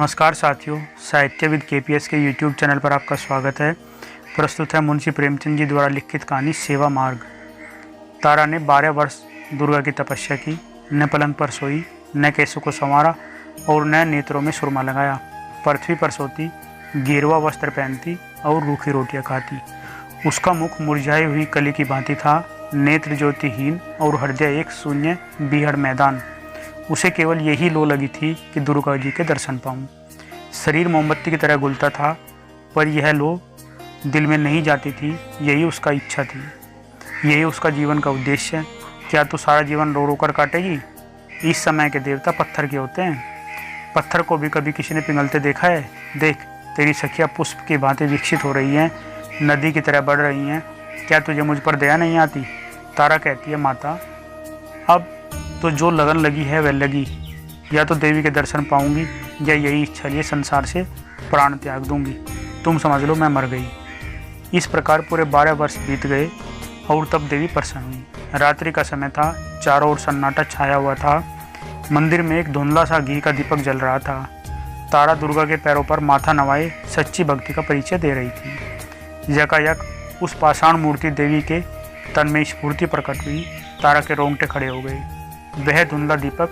नमस्कार साथियों, साहित्यविद केपीएस के यूट्यूब चैनल पर आपका स्वागत है। प्रस्तुत है मुंशी प्रेमचंद जी द्वारा लिखित कहानी सेवा मार्ग। तारा ने 12 वर्ष दुर्गा की तपस्या की, न पलंग पर सोई, न केसों को संवारा और न नेत्रों में सुरमा लगाया। पृथ्वी पर सोती, गेरुआ वस्त्र पहनती और रूखी रोटियां खाती। उसका मुख मुरझाई हुई कली की भांति था, नेत्र ज्योतिहीन और हृदय एक शून्य बीहड़ मैदान। उसे केवल यही लो लगी थी कि दुर्गा जी के दर्शन पाऊं। शरीर मोमबत्ती की तरह गुलता था, पर यह लो दिल में नहीं जाती थी। यही उसका इच्छा थी, यही उसका जीवन का उद्देश्य। क्या तू सारा जीवन रो रो कर काटेगी? इस समय के देवता पत्थर के होते हैं। पत्थर को भी कभी किसी ने पिघलते देखा है? देख, तेरी सखियाँ पुष्प की भांति विकसित हो रही हैं, नदी की तरह बढ़ रही हैं। क्या तुझे मुझ पर दया नहीं आती? तारा कहती है, माता अब तो जो लगन लगी है वह लगी। या तो देवी के दर्शन पाऊंगी या यही इच्छा लिए संसार से प्राण त्याग दूंगी। तुम समझ लो, मैं मर गई। इस प्रकार पूरे 12 वर्ष बीत गए और तब देवी प्रसन्न हुई। रात्रि का समय था, चारों ओर सन्नाटा छाया हुआ था। मंदिर में एक धुंधला सा घी का दीपक जल रहा था। तारा दुर्गा के पैरों पर माथा नवाए सच्ची भक्ति का परिचय दे रही थी। यकायक उस पाषाण मूर्ति देवी के तन में स्फूर्ति प्रकट हुई। तारा के रोंगटे खड़े हो गए। वह धुंधला दीपक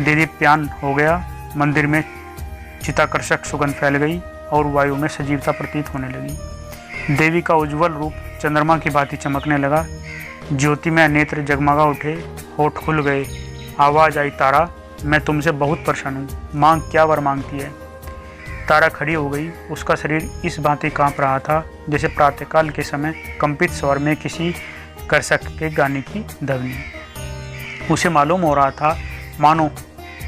दीदीप्यान हो गया। मंदिर में चिताकर्षक सुगंध फैल गई और वायु में सजीवता प्रतीत होने लगी। देवी का उज्जवल रूप चंद्रमा की भांति चमकने लगा। ज्योति में नेत्र जगमगा उठे, होठ खुल गए। आवाज आई, तारा मैं तुमसे बहुत प्रसन्न हूँ, मांग क्या वर मांगती है? तारा खड़ी हो गई। उसका शरीर इस भांति कांप रहा था जैसे प्रातःकाल के समय कंपित स्वर में किसी कर्षक के गाने की ध्वनि। उसे मालूम हो रहा था मानो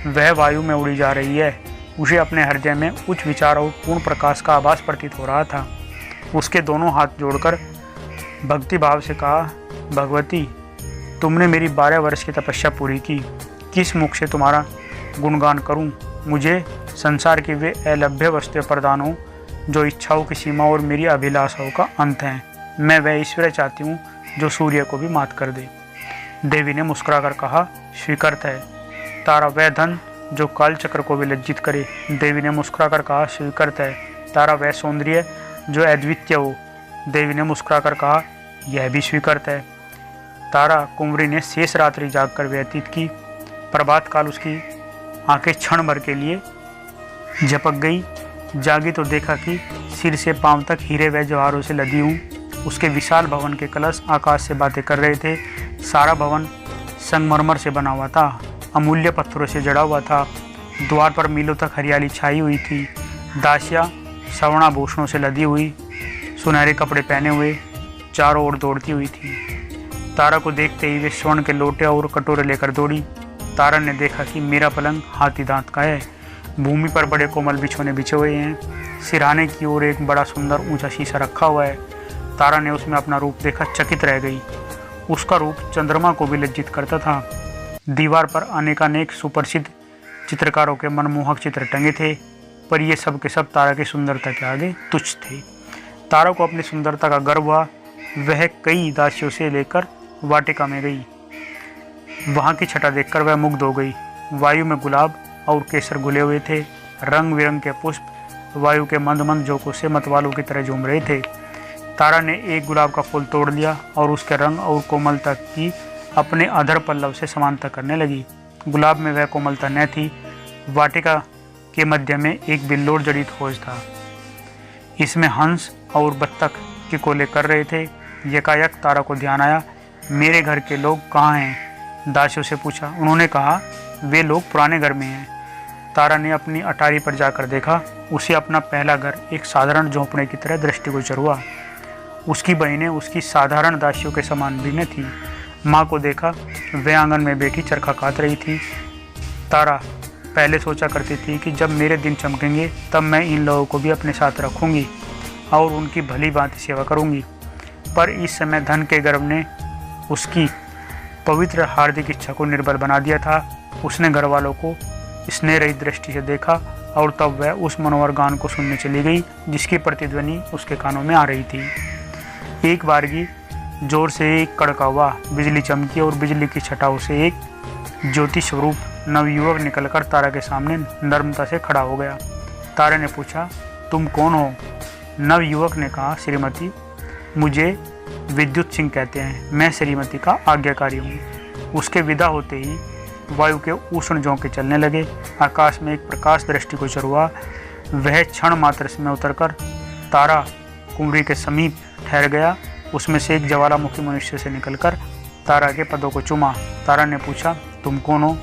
वह वायु में उड़ी जा रही है। उसे अपने हृदय में उच्च विचार और पूर्ण प्रकाश का आभास प्रतीत हो रहा था। उसके दोनों हाथ जोड़कर भक्ति भाव से कहा, भगवती तुमने मेरी 12 वर्ष की तपस्या पूरी की। किस मुख से तुम्हारा गुणगान करूं? मुझे संसार की वे अलभ्य वस्तुएं प्रदान हो जो इच्छाओं की सीमा और मेरी अभिलाषाओं का अंत है। मैं वह ईश्वर चाहती हूँ जो सूर्य को भी मात कर दे। देवी ने मुस्कुराकर कहा, स्वीकृत है। तारा वह धन जो काल चक्र को भी लज्जित करे। देवी ने मुस्कुराकर कहा, स्वीकृत है। तारा वह सौंदर्य जो अद्वितीय हो। देवी ने मुस्कुराकर कहा, यह भी स्वीकृत है। तारा कुंवरी ने शेष रात्रि जागकर व्यतीत की। प्रभात काल उसकी आंखें क्षण भर के लिए झपक गई। जागी तो देखा कि सिर से पांव तक हीरे व जवाहरों से लदी हूँ। उसके विशाल भवन के कलश आकाश से बातें कर रहे थे। सारा भवन संगमरमर से बना हुआ था, अमूल्य पत्थरों से जड़ा हुआ था। द्वार पर मीलों तक हरियाली छाई हुई थी। दासियां सवर्णाभूषणों से लदी हुई, सुनहरे कपड़े पहने हुए चारों ओर दौड़ती हुई थी। तारा को देखते ही वे स्वर्ण के लोटे और कटोरे लेकर दौड़ी। तारा ने देखा कि मेरा पलंग हाथी दांत का है। भूमि पर बड़े कोमल बिछौने बिछे हुए हैं। सिरहाने की ओर एक बड़ा सुंदर ऊंचा शीशा रखा हुआ है। तारा ने उसमें अपना रूप देखा, चकित रह गई। उसका रूप चंद्रमा को भी लज्जित करता था। दीवार पर अनेकानेक सुप्रसिद्ध चित्रकारों के मनमोहक चित्र टंगे थे, पर ये सब के सब तारा की सुंदरता के आगे तुच्छ थे। तारा को अपनी सुंदरता का गर्व हुआ। वह कई दासियों से लेकर वाटिका में गई। वहाँ की छटा देखकर वह मुग्ध हो गई। वायु में गुलाब और केसर घुले हुए थे। रंग बिरंग के पुष्प वायु के मंद मंद झोंकों से मतवालों की तरह झूम रहे थे। तारा ने एक गुलाब का फूल तोड़ लिया और उसके रंग और कोमलता की अपने अधर पल्लव से समानता करने लगी। गुलाब में वह कोमलता न थी। वाटिका के मध्य में एक बिल्लोर जड़ित खोज था। इसमें हंस और बत्तख की कोले कर रहे थे। यकायक तारा को ध्यान आया, मेरे घर के लोग कहाँ हैं? दासियों से पूछा। उन्होंने कहा, वे लोग पुराने घर में हैं। तारा ने अपनी अटारी पर जाकर देखा। उसे अपना पहला घर एक साधारण झोंपड़े की तरह दृष्टिगोचर हुआ। उसकी बहनें उसकी साधारण दासियों के समान भी न थी। माँ को देखा, वह आंगन में बैठी चरखा काट रही थी। तारा पहले सोचा करती थी कि जब मेरे दिन चमकेंगे तब मैं इन लोगों को भी अपने साथ रखूंगी और उनकी भली भांति सेवा करूंगी। पर इस समय धन के गर्व ने उसकी पवित्र हार्दिक इच्छा को निर्बल बना दिया था। उसने घर वालों को स्नेह रहित दृष्टि से देखा और तब वह उस मनोहर गान को सुनने चली गई जिसकी प्रतिध्वनि उसके कानों में आ रही थी। एक बारगी जोर से एक कड़का हुआ, बिजली चमकी और बिजली की छटाओं से एक ज्योति स्वरूप नवयुवक निकलकर तारा के सामने नर्मता से खड़ा हो गया। तारा ने पूछा, तुम कौन हो? नव युवक ने कहा, श्रीमती, मुझे विद्युत सिंह कहते हैं, मैं श्रीमती का आज्ञाकारी हूँ। उसके विदा होते ही वायु के उष्ण झोंके चलने लगे। आकाश में एक प्रकाश दृष्टिगोचर हुआ। वह क्षण मात्र में उतरकर तारा कुंवरी के समीप ठहर गया। उसमें से एक ज्वालामुखी मनुष्य से निकलकर तारा के पदों को चूमा। तारा ने पूछा, तुम कौन हो?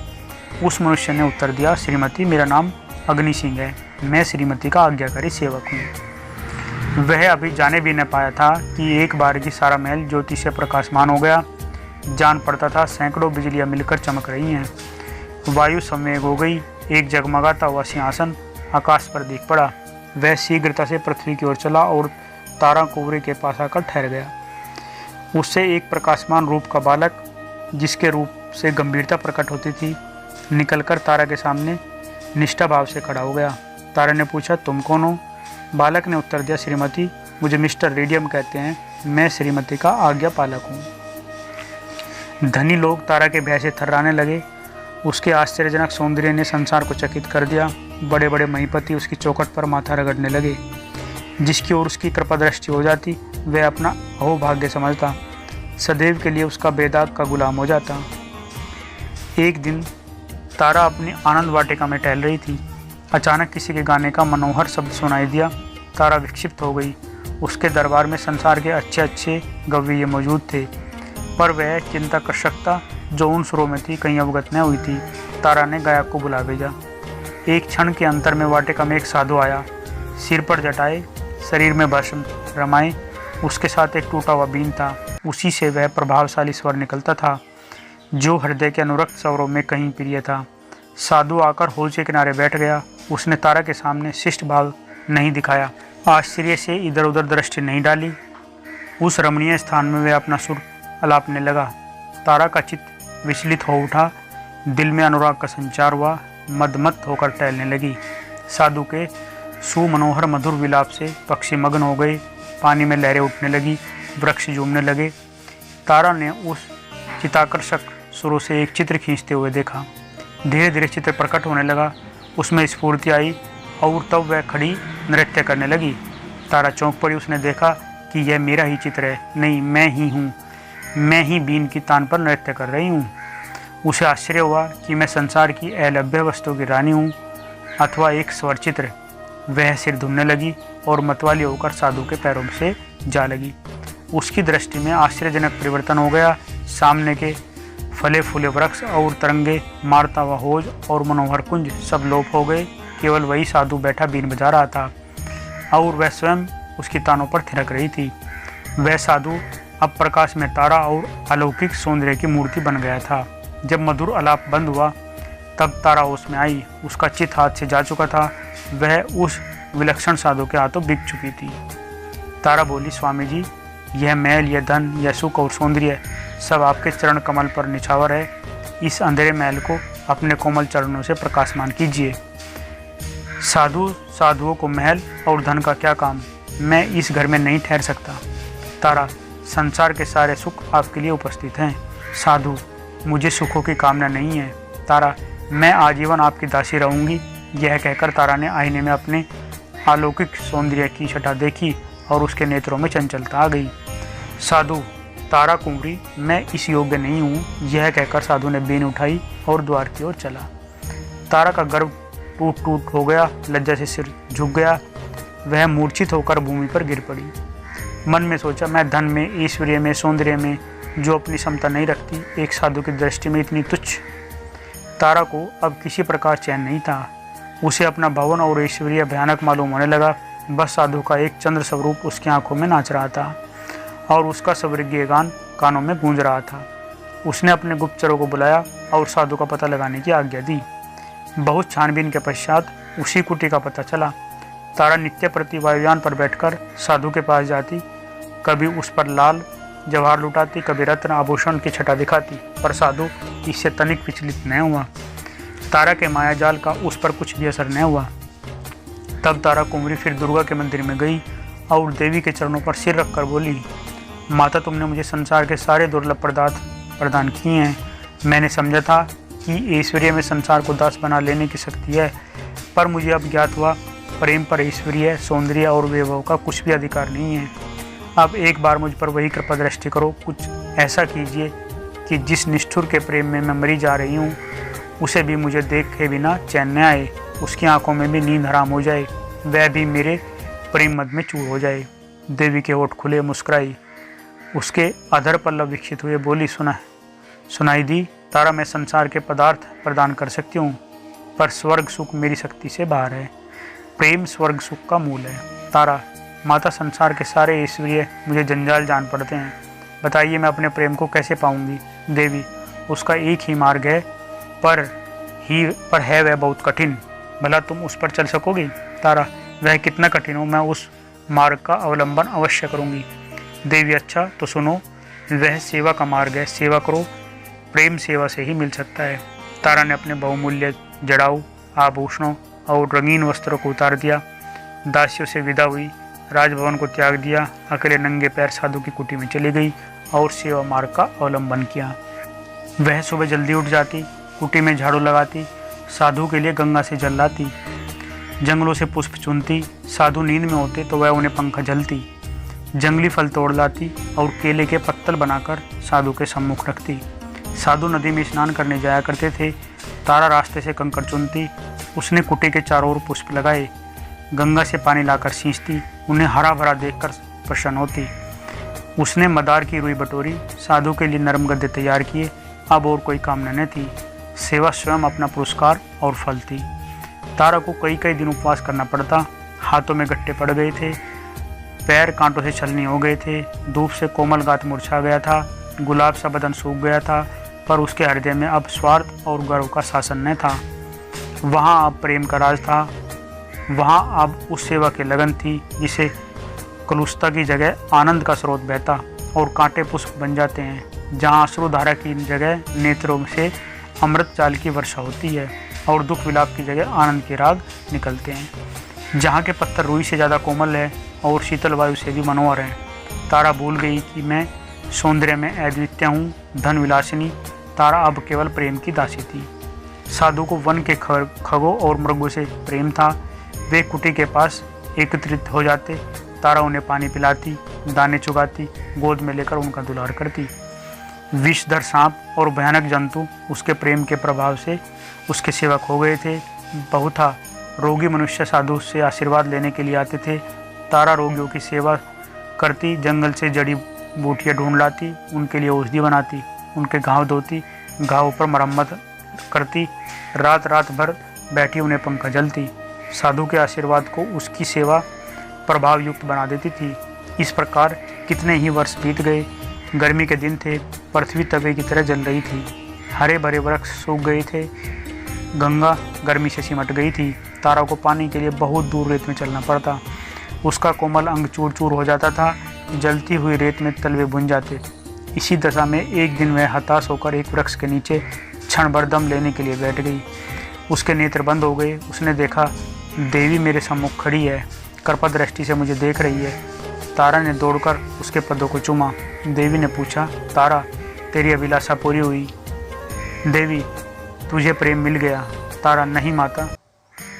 उस मनुष्य ने उत्तर दिया, श्रीमती, मेरा नाम अग्नि सिंह है, मैं श्रीमती का आज्ञाकारी सेवक हूँ। वह अभी जाने भी न पाया था कि एक बार की सारा महल ज्योति से प्रकाशमान हो गया। जान पड़ता था सैकड़ों बिजलियां मिलकर चमक रही हैं। वायु संवेग हो गई। एक जगमगाता हुआ सिंहासन आकाश पर दिख पड़ा। वह शीघ्रता से पृथ्वी की ओर चला और तारा कुंवरी के पास आकर ठहर गया। उससे एक प्रकाशमान रूप का बालक, जिसके रूप से गंभीरता प्रकट होती थी, निकलकर तारा के सामने निष्ठा भाव से खड़ा हो गया। तारा ने पूछा, तुम कौन हो? बालक ने उत्तर दिया, श्रीमती, मुझे मिस्टर रेडियम कहते हैं, मैं श्रीमती का आज्ञा पालक हूँ। धनी लोग तारा के भय से थर्राने लगे। उसके आश्चर्यजनक सौंदर्य ने संसार को चकित कर दिया। बड़े बड़े महीपति उसकी चौखट पर माथा रगड़ने लगे। जिसकी ओर उसकी कृपा दृष्टि हो जाती, वह अपना अहोभाग्य समझता, सदैव के लिए उसका बेदाग का गुलाम हो जाता। एक दिन तारा अपनी आनंद वाटिका में टहल रही थी। अचानक किसी के गाने का मनोहर शब्द सुनाई दिया। तारा विक्षिप्त हो गई। उसके दरबार में संसार के अच्छे अच्छे गव्य मौजूद थे, पर वह चिंता कर सकता जो उन सुरों में थी कहीं अवगत न हुई थी। तारा ने गायक को बुला भेजा। एक क्षण के अंतर में वाटिका में एक साधु आया। सिर पर जटाए, शरीर में भस्म रमाए, उसके साथ एक टूटा हुआ बीन था। उसी से वह प्रभावशाली स्वर निकलता था जो हृदय के अनुरक्त स्वरों में कहीं प्रिय था। साधु आकर हौज के किनारे बैठ गया। उसने तारा के सामने शिष्ट भाव नहीं दिखाया, आश्चर्य से इधर उधर दृष्टि नहीं डाली। उस रमणीय स्थान में वह अपना सुर अलापने लगा। तारा का चित्त विचलित हो उठा। दिल में अनुराग का संचार हुआ। मदमत्त होकर टहलने लगी। साधु के सुमनोहर मधुर विलाप से पक्षी मग्न हो गए। पानी में लहरें उठने लगी, वृक्ष झूमने लगे। तारा ने उस चिताकर्षक सुरों से एक चित्र खींचते हुए देखा। धीरे धीरे चित्र प्रकट होने लगा। उसमें स्फूर्ति आई और तब वह खड़ी नृत्य करने लगी। तारा चौंक पड़ी। उसने देखा कि यह मेरा ही चित्र है, नहीं, मैं ही हूँ। मैं ही बीन की तान पर नृत्य कर रही हूँ। उसे आश्चर्य हुआ कि मैं संसार की अलभ्य वस्तु की रानी हूँ अथवा एक स्वर चित्र। वह सिर धुनने लगी और मतवाली होकर साधु के पैरों से जा लगी। उसकी दृष्टि में आश्चर्यजनक परिवर्तन हो गया। सामने के फले फूले वृक्ष और तरंगे, मारता हुआ हौज और मनोहर कुंज सब लोप हो गए। केवल वही साधु बैठा बीन बजा रहा था और वह स्वयं उसकी तानों पर थिरक रही थी। वह साधु अब प्रकाश में तारा और अलौकिक सौंदर्य की मूर्ति बन गया था। जब मधुर आलाप बंद हुआ तब तारा उसमें आई। उसका चित हाथ से जा चुका था। वह उस विलक्षण साधु के हाथों बिक चुकी थी। तारा बोली, स्वामी जी, यह महल, यह धन, यह सुख और सौंदर्य सब आपके चरण कमल पर निछावर है। इस अंधेरे महल को अपने कोमल चरणों से प्रकाशमान कीजिए। साधुओं को महल और धन का क्या काम? मैं इस घर में नहीं ठहर सकता। तारा, संसार के सारे सुख आपके लिए उपस्थित हैं। साधु, मुझे सुखों की कामना नहीं है। तारा, मैं आजीवन आपकी दासी रहूंगी। यह कहकर तारा ने आईने में अपने अलौकिक सौंदर्य की छटा देखी और उसके नेत्रों में चंचलता आ गई। साधु, तारा कुंवरी, मैं इस योग्य नहीं हूँ। यह कहकर साधु ने बीन उठाई और द्वार की ओर चला। तारा का गर्व टूट टूट हो गया। लज्जा से सिर झुक गया। वह मूर्छित होकर भूमि पर गिर पड़ी। मन में सोचा, मैं धन में, ऐश्वर्य में, सौंदर्य में जो अपनी क्षमता नहीं रखती, एक साधु की दृष्टि में इतनी तुच्छ। तारा को अब किसी प्रकार चैन नहीं था। उसे अपना भवन और ऐश्वर्य भयानक मालूम होने लगा। बस साधु का एक चंद्र स्वरूप उसकी आंखों में नाच रहा था और उसका स्वर्गीय गान कानों में गूंज रहा था। उसने अपने गुप्तचरों को बुलाया और साधु का पता लगाने की आज्ञा दी। बहुत छानबीन के पश्चात उसी कुटी का पता चला। तारा नित्य प्रति वायुयान पर बैठकर साधु के पास जाती। कभी उस पर लाल जवाहर लुटाती, कभी रत्न आभूषण की छटा दिखाती, पर साधु इससे तनिक विचलित न हुआ। तारा के मायाजाल का उस पर कुछ भी असर न हुआ। तब तारा कुंवरी फिर दुर्गा के मंदिर में गई और देवी के चरणों पर सिर रखकर बोली, माता, तुमने मुझे संसार के सारे दुर्लभ पदार्थ प्रदान किए हैं। मैंने समझा था कि ऐश्वर्य में संसार को दास बना लेने की शक्ति है, पर मुझे अब ज्ञात हुआ प्रेम पर ऐश्वर्य, सौंदर्य और वैभव का कुछ भी अधिकार नहीं है। अब एक बार मुझ पर वही कृपा दृष्टि करो, कुछ ऐसा कीजिए कि जिस निष्ठुर के प्रेम में मैं मरी जा रही हूँ उसे भी मुझे देख के बिना चैन न आए, उसकी आंखों में भी नींद हराम हो जाए, वह भी मेरे प्रेम मद में चूर हो जाए। देवी के होठ खुले, मुस्कुराई, उसके अधर पल्लव विकसित हुए, बोली, सुनाई दी, तारा, मैं संसार के पदार्थ प्रदान कर सकती हूँ पर स्वर्ग सुख मेरी शक्ति से बाहर है। प्रेम स्वर्ग सुख का मूल है। तारा, माता, संसार के सारे ऐश्वर्य मुझे जंजाल जान पड़ते हैं, बताइए मैं अपने प्रेम को कैसे पाऊंगी। देवी, उसका एक ही मार्ग है, पर है वह बहुत कठिन, भला तुम उस पर चल सकोगी। तारा, वह कितना कठिन हो, मैं उस मार्ग का अवलंबन अवश्य करूंगी। देवी, अच्छा तो सुनो, वह सेवा का मार्ग है, सेवा करो, प्रेम सेवा से ही मिल सकता है। तारा ने अपने बहुमूल्य जड़ाऊ, आभूषणों और रंगीन वस्त्रों को उतार दिया, दासियों से विदा हुई, राजभवन को त्याग दिया, अकेले नंगे पैर साधु की कुटी में चली गई और सेवा मार्ग का अवलंबन किया। वह सुबह जल्दी उठ जाती, कुटी में झाड़ू लगाती, साधु के लिए गंगा से जल लाती, जंगलों से पुष्प चुनती, साधु नींद में होते तो वह उन्हें पंखा झलती, जंगली फल तोड़ लाती और केले के पत्तल बनाकर साधु के सम्मुख रखती। साधु नदी में स्नान करने जाया करते थे, तारा रास्ते से कंकड़ चुनती, उसने कुटी के चारों ओर पुष्प लगाए, गंगा से पानी लाकर सींचती, उन्हें हरा भरा देखकर प्रसन्न होती। उसने मदार की रुई बटोरी, साधु के लिए नरम गद्दे तैयार किए, अब और कोई कामना न थी, सेवा स्वयं अपना पुरस्कार और फल थी। तारा को कई दिन उपवास करना पड़ता, हाथों में गट्टे पड़ गए थे, पैर कांटों से छलनी हो गए थे, धूप से कोमल गात मुरझा गया था, गुलाब सा बदन सूख गया था, पर उसके हृदय में अब स्वार्थ और गर्व का शासन न था। वहाँ अब प्रेम का राज था, वहाँ अब उस सेवा की लगन थी जिसे कलुषता की जगह आनंद का स्रोत बहता और कांटे पुष्प बन जाते हैं, जहाँ अश्रुधारा की जगह नेत्रों से अमृत चाल की वर्षा होती है और दुख विलाप की जगह आनंद के राग निकलते हैं, जहाँ के पत्थर रुई से ज़्यादा कोमल है और शीतल वायु से भी मनोहर है। तारा भूल गई कि मैं सौंदर्य में अद्वितीय हूँ, धन विलासिनी। तारा अब केवल प्रेम की दासी थी। साधु को वन के खगों और मृगों से प्रेम था, वे कुटी के पास एकत्रित हो जाते, तारा उन्हें पानी पिलाती, दाने चुगाती, गोद में लेकर उनका दुलार करती। विषधर सांप और भयानक जंतु उसके प्रेम के प्रभाव से उसके सेवक हो गए थे। बहुधा रोगी मनुष्य साधु से आशीर्वाद लेने के लिए आते थे। तारा रोगियों की सेवा करती, जंगल से जड़ी बूटियाँ ढूंढ लाती, उनके लिए औषधि बनाती, उनके घाव धोती, घावों पर मरम्मत करती, रात भर बैठी उन्हें पंखा जलती। साधु के आशीर्वाद को उसकी सेवा प्रभाव युक्त बना देती थी। इस प्रकार कितने ही वर्ष बीत गए। गर्मी के दिन थे, पृथ्वी तवे की तरह जल रही थी, हरे भरे वृक्ष सूख गए थे, गंगा गर्मी से सिमट गई थी। तारा को पानी के लिए बहुत दूर रेत में चलना पड़ता, उसका कोमल अंग चूर चूर हो जाता था, जलती हुई रेत में तलवे बुन जाते। इसी दशा में एक दिन वह हताश होकर एक वृक्ष के नीचे क्षण भर दम लेने के लिए बैठ गई। उसके नेत्र बंद हो गए। उसने देखा, देवी मेरे सम्मुख खड़ी है, कृपा दृष्टि से मुझे देख रही है। तारा ने दौड़कर उसके पदों को चूमा। देवी ने पूछा, तारा, तेरी अभिलाषा पूरी हुई? देवी, तुझे प्रेम मिल गया? तारा, नहीं माता,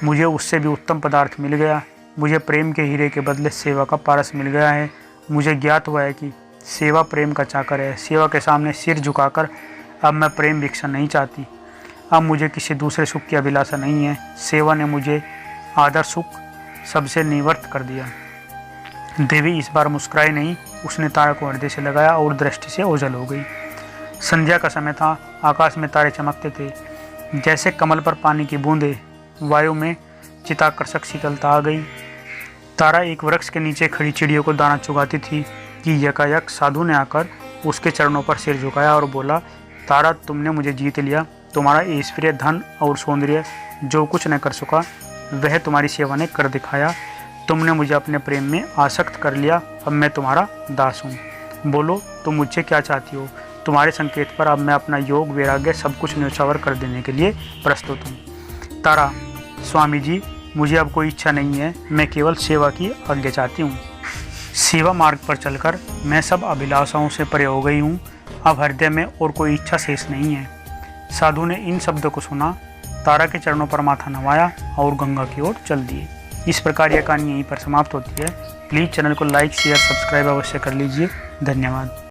मुझे उससे भी उत्तम पदार्थ मिल गया। मुझे प्रेम के हीरे के बदले सेवा का पारस मिल गया है। मुझे ज्ञात हुआ है कि सेवा प्रेम का चाकर है। सेवा के सामने सिर झुकाकर अब मैं प्रेम भिक्षा नहीं चाहती। अब मुझे किसी दूसरे सुख की अभिलाषा नहीं है। सेवा ने मुझे आदर सुख सबसे निवर्त कर दिया। देवी इस बार मुस्कुराई नहीं, उसने तारा को हृदय से लगाया और दृष्टि से ओझल हो गई। संध्या का समय था, आकाश में तारे चमकते थे जैसे कमल पर पानी की बूंदें। वायु में चिताकर्षक शीतलता आ गई। तारा एक वृक्ष के नीचे खड़ी चिड़ियों को दाना चुगाती थी कि यकायक साधु ने आकर उसके चरणों पर सिर झुकाया और बोला, तारा, तुमने मुझे जीत लिया। तुम्हारा ऐश्वर्य, धन और सौंदर्य जो कुछ न कर सका वह तुम्हारी सेवा ने कर दिखाया। तुमने मुझे अपने प्रेम में आसक्त कर लिया। अब मैं तुम्हारा दास हूँ। बोलो, तुम मुझसे क्या चाहती हो? तुम्हारे संकेत पर अब मैं अपना योग, वैराग्य सब कुछ न्यौछावर कर देने के लिए प्रस्तुत हूँ। तारा, स्वामी जी, मुझे अब कोई इच्छा नहीं है, मैं केवल सेवा की आज्ञा चाहती हूँ। सेवा मार्ग पर चलकर मैं सब अभिलाषाओं से परे हो गई हूँ। अब हृदय में और कोई इच्छा शेष नहीं है। साधु ने इन शब्दों को सुना, तारा के चरणों पर माथा नवाया और गंगा की ओर चल दिए। इस प्रकार यह कहानी यहीं पर समाप्त होती है। प्लीज़ चैनल को लाइक शेयर सब्सक्राइब अवश्य कर लीजिए। धन्यवाद।